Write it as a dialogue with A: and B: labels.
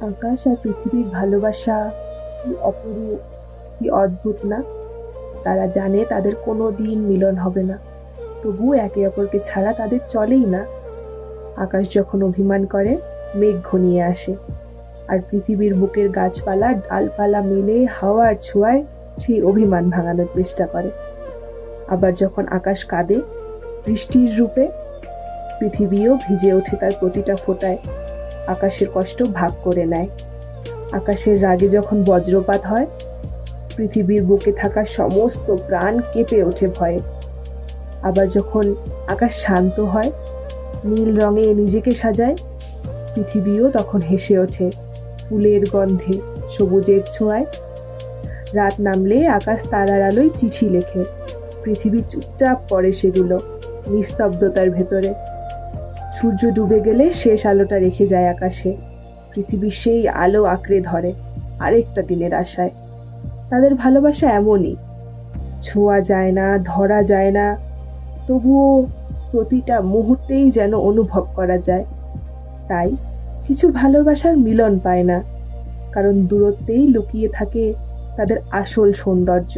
A: আকাশ আর পৃথিবীর ভালোবাসা কি অপরূপ, কি অদ্ভুত না! তারা জানে তাদের কোনো দিন মিলন হবে না, তবুও একে অপরকে ছাড়া তাদের চলেই না। আকাশ যখন অভিমান করে, মেঘ ঘনিয়ে আসে, আর পৃথিবীর বুকের গাছপালা ডালপালা মেলে হাওয়ার ছোঁয়ায় সেই অভিমান ভাঙানোর চেষ্টা করে। আবার যখন আকাশ কাঁদে বৃষ্টির রূপে, পৃথিবীও ভিজে ওঠে তার প্রতিটা ফোঁটায়, আকাশের কষ্ট ভাগ করে নেয়। আকাশের রাগে যখন বজ্রপাত হয়, পৃথিবীর বুকে থাকা সমস্ত প্রাণ কেঁপে ওঠে ভয়ে। আবার যখন আকাশ শান্ত হয়, নীল রঙে নিজেকে সাজায়, পৃথিবীও তখন হেসে ওঠে ফুলের গন্ধে, সবুজের ছোঁয়ায়। রাত নামলে আকাশ তারার আলোয় চিঠি লেখে, পৃথিবী চুপচাপ পড়ে সেগুলো নিস্তব্ধতার ভেতরে। সূর্য ডুবে গেলে শেষ আলোটা রেখে যায় আকাশে, পৃথিবী সেই আলো আঁকড়ে ধরে আরেকটা দিনের আশায়। তাদের ভালোবাসা এমনই, ছোঁয়া যায় না, ধরা যায় না, তবুও প্রতিটা মুহূর্তেই যেন অনুভব করা যায়। তাই কিছু ভালোবাসার মিলন পায় না, কারণ দূরত্বেই লুকিয়ে থাকে তাদের আসল সৌন্দর্য।